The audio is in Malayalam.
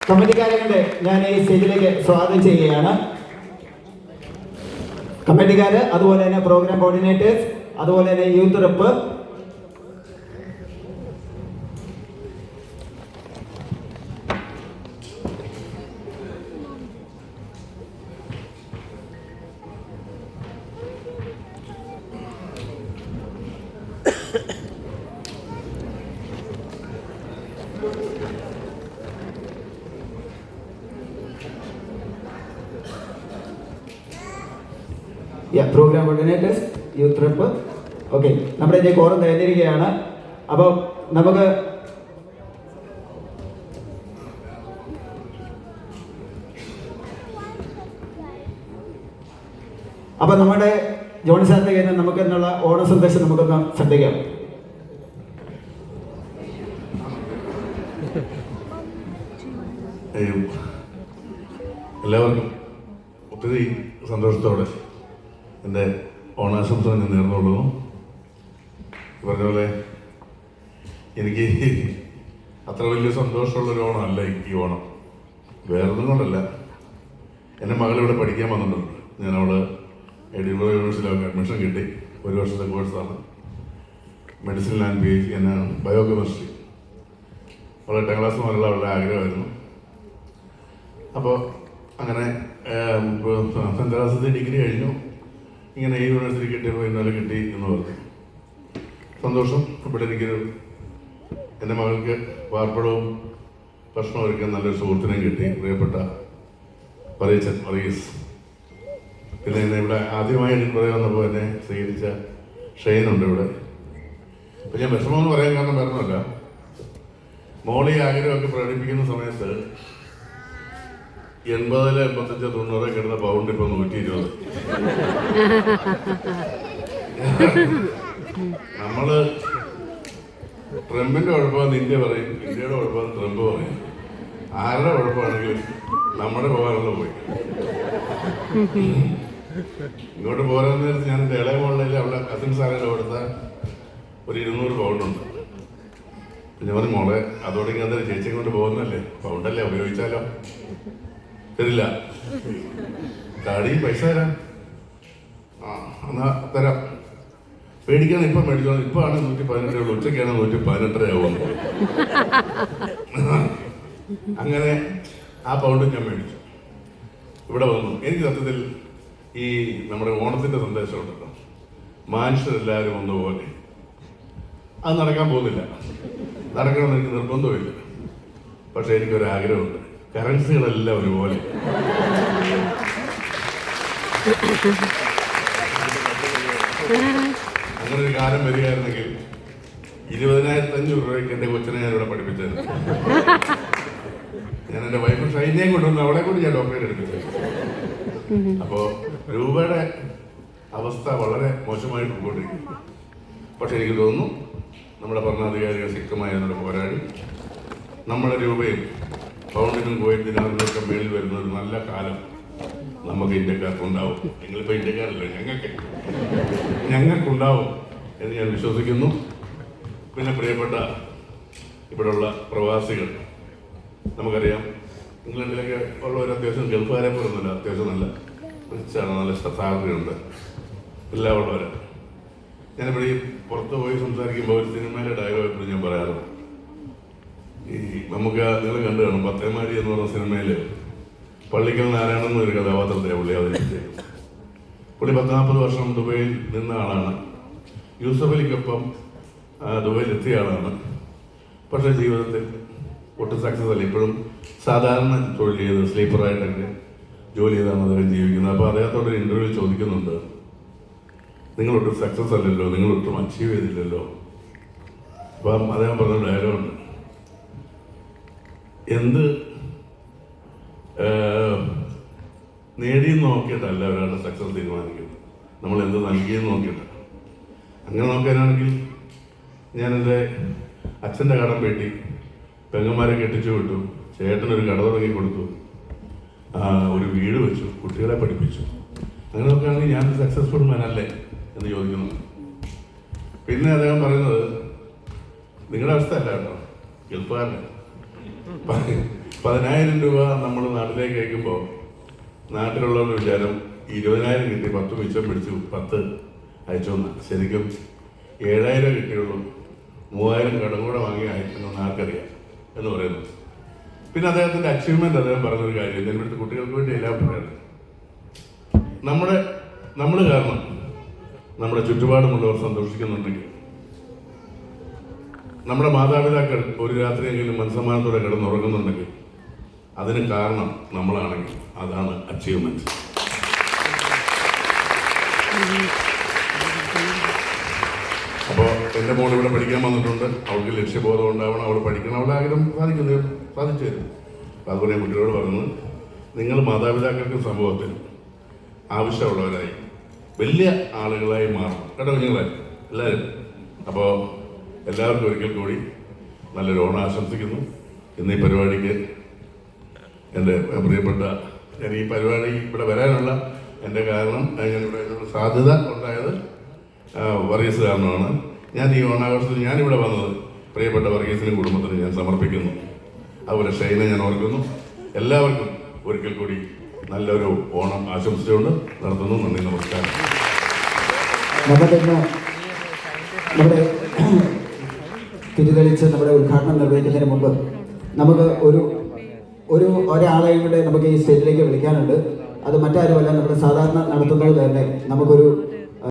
കമ്മിറ്റിക്കാരെ കൊണ്ട് ഞാൻ ഈ സ്റ്റേജിലേക്ക് സ്വാഗതം ചെയ്യുകയാണ്. കമ്മിറ്റിക്കാര്, അതുപോലെ തന്നെ പ്രോഗ്രാം കോർഡിനേറ്റേഴ്സ്, അതുപോലെ തന്നെ youth rep, programme coordinators, youth rep. Okay, നമ്മുടെ ഇതിൻ്റെ കോറം തയ്യാറിയിരിക്കുകയാണ്. അപ്പോൾ നമുക്ക് നമ്മുടെ ജോണി സാറിൻ്റെ കയ്യിൽ നിന്ന് നമുക്ക് എന്നുള്ള ഓണ സന്ദേശം നമുക്കൊന്ന് ശ്രദ്ധിക്കാം. എല്ലാവർക്കും ഒത്തിരി സന്തോഷത്തോടെ എൻ്റെ ഓണാശംസ ഞാൻ നേർന്നുകൊള്ളുന്നു. പറഞ്ഞ പോലെ എനിക്ക് അത്ര വലിയ സന്തോഷമുള്ളൊരു ഓണമല്ല ഈ ഓണം. വേറൊന്നും കൊണ്ടല്ല, എൻ്റെ മകളിവിടെ പഠിക്കാൻ വന്നിട്ടുണ്ട്. ഞാൻ അവള് എഡിൻബർഗ് യൂണിവേഴ്സിറ്റിയിൽ അഡ്മിഷൻ കിട്ടി. 1 വർഷത്തെ കോഴ്സാണ്, മെഡിസിൻ ആൻഡ് PhD എന്നാണ് ബയോകെമിസ്ട്രി. അവൾ 8ാം ക്ലാസ് മുതലുള്ള അവളുടെ ആഗ്രഹമായിരുന്നു. അപ്പോൾ അങ്ങനെ 10ാം ക്ലാസ്സിൽ ഡിഗ്രി കഴിഞ്ഞു. ഇങ്ങനെ ഈ യൂണിവേഴ്സിറ്റി കിട്ടിയപ്പോൾ ഇന്നലെ കിട്ടി എന്ന് പറഞ്ഞു. സന്തോഷം. ഇവിടെ എനിക്കൊരു എൻ്റെ മകൾക്ക് പാർപ്പിടവും ഭക്ഷണം ഒരുക്കാൻ നല്ലൊരു സുഹൃത്തിനെയും കിട്ടി, പ്രിയപ്പെട്ട പറയച്ചൻ പറയീസ്. പിന്നെ എന്നെ ഇവിടെ ആദ്യമായി എഡിൻബർഗ് വന്നപ്പോൾ എന്നെ സ്വീകരിച്ച ഷെയ്നുണ്ട് ഇവിടെ. അപ്പം ഞാൻ വിഷമമെന്ന് പറയാൻ കാരണം പറഞ്ഞല്ല, മോളി ആഗ്രഹമൊക്കെ പ്രകടിപ്പിക്കുന്ന സമയത്ത് 80, 85, 90 കിടന്ന പൗണ്ട് ഇപ്പൊ 120. നമ്മള് ട്രംപിന്റെ കുഴപ്പമെന്ന് ഇന്ത്യ പറയും, ഇന്ത്യയുടെ കുഴപ്പമെന്ന് ട്രംപ് പറയും. ആരുടെ കുഴപ്പമാണെങ്കിലും നമ്മുടെ പോകാനുള്ള പോയി. ഇങ്ങോട്ട് പോരാൻ നേരത്ത് ഞാൻ എൻ്റെ ഇളയ മോളിൽ അവളുടെ കസിൻ സാറിൻ്റെ കൊടുത്ത ഒരു 200 പൗണ്ടുണ്ട്. പിന്നെ പറഞ്ഞു, മോളെ അതോടെ ഇങ്ങനെ ചേച്ചിയും കൊണ്ട് പോകുന്നല്ലേ, പൗണ്ടല്ലേ, ഉപയോഗിച്ചാലോ. തരില്ല, കാടി പൈസ തരാം. എന്നാ തരാം, പേടിക്കാൻ ഇപ്പം മേടിച്ചോ. ഇപ്പം ആണ് 118 ഉള്ളൂ, ഉച്ചയ്ക്കാണ് 118 ആവുന്നു. അങ്ങനെ ആ പൗണ്ടും ഞാൻ മേടിച്ചു. ഇവിടെ വന്നു. എനിക്ക് സത്യത്തിൽ ഈ നമ്മുടെ ഓണത്തിൻ്റെ സന്ദേശം ഉണ്ടല്ലോ, മനുഷ്യരെല്ലാവരും ഒന്നുപോലെ. അത് നടക്കാൻ പോകുന്നില്ല, നടക്കണമെന്ന് എനിക്ക് നിർബന്ധമില്ല. പക്ഷെ എനിക്കൊരാഗ്രഹമുണ്ട്, കറൻസികളെല്ലാം ഒരുപോലെ. അങ്ങനെ ഒരു കാലം വരികയായിരുന്നെങ്കിൽ 20,500 രൂപയ്ക്ക് എൻ്റെ കൊച്ചിനെ ഞാനിവിടെ പഠിപ്പിച്ചത്. ഞാൻ എൻ്റെ വൈഫ് ഷൈനയും കൊണ്ടുവന്ന് അവളെ കൊണ്ട് ഞാൻ ഡോക്ടറേറ്റ് എടുപ്പിച്ചത്. അപ്പോൾ രൂപയുടെ അവസ്ഥ വളരെ മോശമായിട്ട് പോയിക്കൊണ്ടിരിക്കും. പക്ഷെ എനിക്ക് തോന്നുന്നു നമ്മുടെ ഭരണാധികാരികൾ ശക്തമായി അതിനോട് പോരാടി നമ്മുടെ രൂപയും പൗണ്ടിനും കുവൈറ്റിനും മേളിൽ വരുന്ന ഒരു നല്ല കാലം നമുക്ക് ഇന്ത്യക്കാർക്കുണ്ടാവും. നിങ്ങളിപ്പോൾ ഇന്ത്യക്കാരല്ലേ, ഞങ്ങൾക്കുണ്ടാവും എന്ന് ഞാൻ വിശ്വസിക്കുന്നു. പിന്നെ പ്രിയപ്പെട്ട ഇവിടെയുള്ള പ്രവാസികൾ, നമുക്കറിയാം ഇംഗ്ലണ്ടിലൊക്കെ ഉള്ളവർ അത്യാവശ്യം ഗൾഫുകാരെ പോലൊന്നുമില്ല, അത്യാവശ്യം നല്ല റിച്ചാണ്, നല്ല സാധ്യതയുണ്ട്, എല്ലാം ഉള്ളവരാണ്. ഞാനിവിടെ ഈ പുറത്ത് പോയി സംസാരിക്കുമ്പോൾ ഒരു സിനിമയിലെ ഡയലോഗ് എപ്പോഴും ഞാൻ പറയാറുണ്ട്. ഈ നമുക്ക് നിങ്ങൾ കണ്ടു കാണും, പത്തേമാരി എന്ന് പറഞ്ഞ സിനിമയിൽ പള്ളിക്കൽ നാരായണൻ എന്നൊരു കഥാപാത്രത്തെ പുള്ളി അവതരിപ്പിച്ചത്. പുള്ളി 40 വർഷം ദുബൈയിൽ നിന്ന ആളാണ്. യൂസഫ് അലിക്കൊപ്പം ദുബൈയിൽ എത്തിയ ആളാണ്. പക്ഷേ ജീവിതത്തിൽ ഒട്ടും സക്സസ് അല്ല. ഇപ്പോഴും സാധാരണ തൊഴിൽ ചെയ്ത് സ്ലീപ്പറായിട്ടൊക്കെ ജോലി ചെയ്താണ് അദ്ദേഹം ജീവിക്കുന്നത്. അപ്പോൾ അദ്ദേഹത്തോടൊരു ഇൻ്റർവ്യൂ ചോദിക്കുന്നുണ്ട്, നിങ്ങളൊട്ടും സക്സസ് അല്ലല്ലോ, നിങ്ങളൊട്ടും അച്ചീവ് ചെയ്തില്ലല്ലോ. അപ്പം അദ്ദേഹം പറഞ്ഞ ഡയലോഗുണ്ട്, എന്ത് നേടിയെന്ന് നോക്കിയിട്ടല്ല ഒരാളുടെ സക്സസ് തീരുമാനിക്കുന്നത്, നമ്മൾ എന്ത് നൽകിയെന്ന് നോക്കിയിട്ട്. അങ്ങനെ നോക്കാനാണെങ്കിൽ ഞാൻ എൻ്റെ അച്ഛൻ്റെ കടം വീട്ടി, പെങ്ങന്മാരെ കെട്ടിച്ചു വിട്ടു, ചേട്ടനൊരു കട തുടങ്ങി കൊടുത്തു, ഒരു വീട് വെച്ചു, കുട്ടികളെ പഠിപ്പിച്ചു. അങ്ങനെ നോക്കുകയാണെങ്കിൽ ഞാൻ സക്സസ്ഫുൾ മാനല്ലേ എന്ന് ചോദിക്കുന്നു. പിന്നെ അദ്ദേഹം പറയുന്നത്, നിങ്ങളുടെ അവസ്ഥ അല്ല കേട്ടോ, ഗൾഫുകാരനെ 10,000 രൂപ നമ്മൾ നാട്ടിലേക്ക് അയക്കുമ്പോൾ നാട്ടിലുള്ളവരുടെ വിചാരം 20,000 കിട്ടി 10 മിച്ചം പിടിച്ചു 10 അയച്ചോന്ന്. ശരിക്കും 7,000 കിട്ടിയുള്ളൂ, 3,000 കടം കൂടെ വാങ്ങി അയക്കുമെന്ന് ആർക്കറിയാം എന്ന് പറയുന്നു. പിന്നെ അദ്ദേഹത്തിൻ്റെ അച്ചീവ്മെൻ്റ് അദ്ദേഹം പറഞ്ഞൊരു കാര്യം, ഞാൻ ഇവിടുത്തെ കുട്ടികൾക്ക് വേണ്ടി എല്ലാം പറയുന്നത്, നമ്മൾ കാരണം നമ്മുടെ ചുറ്റുപാടുമുള്ളവർ സന്തോഷിക്കുന്നുണ്ടെങ്കിൽ, നമ്മുടെ മാതാപിതാക്കൾ ഒരു രാത്രിയെങ്കിലും മനസ്സമാനത്തോടെ കിടന്നുറങ്ങുന്നുണ്ടെങ്കിൽ അതിന് കാരണം നമ്മളാണെങ്കിൽ അതാണ് അച്ചീവ്മെന്റ്. അപ്പോൾ എൻ്റെ മോൾ ഇവിടെ പഠിക്കാൻ വന്നിട്ടുണ്ട്, അവൾക്ക് ലക്ഷ്യബോധം ഉണ്ടാവണം, അവൾ പഠിക്കണം, അവളുടെ ആഗ്രഹം സാധിച്ചു തരും. അപ്പോൾ അതുപോലെ ഞാൻ കുട്ടികളോട് പറഞ്ഞത്, നിങ്ങൾ മാതാപിതാക്കൾക്കും സമൂഹത്തിനും ആവശ്യമുള്ളവരായി വലിയ ആളുകളായി മാറണം കേട്ടോ കുഞ്ഞുങ്ങളെ എല്ലാവരും. അപ്പോൾ എല്ലാവർക്കും ഒരിക്കൽ കൂടി നല്ലൊരു ഓണം ആശംസിക്കുന്നു. ഇന്ന് ഈ പരിപാടിക്ക് എൻ്റെ പ്രിയപ്പെട്ട, ഞാൻ ഈ പരിപാടി ഇവിടെ വരാനുള്ള എൻ്റെ കാരണം, ഞാനിവിടെ സാധ്യത ഉണ്ടായത് വർഗീസ് കാരണമാണ്. ഞാൻ ഈ ഓണാഘോഷത്തിൽ ഞാനിവിടെ വന്നത് പ്രിയപ്പെട്ട വർഗീസിനും കുടുംബത്തിനും ഞാൻ സമർപ്പിക്കുന്നു. അതുപോലെ ഷൈനെ ഞാൻ ഓർക്കുന്നു. എല്ലാവർക്കും ഒരിക്കൽ കൂടി നല്ലൊരു ഓണം ആശംസിച്ചുകൊണ്ട് നടത്തുന്നു. നന്ദി, നമസ്കാരം. നമ്മുടെ തിരിതെളിച്ച് നമ്മുടെ ഉദ്ഘാടനം നിർവഹിക്കുന്നതിന് മുമ്പ് നമുക്ക് ഒരാളെയും കൂടെ നമുക്ക് ഈ സ്റ്റേജിലേക്ക് വിളിക്കാനുണ്ട്. അത് മറ്റാരുമല്ല, നമ്മുടെ സാധാരണ നടത്തുന്നത് തന്നെ നമുക്കൊരു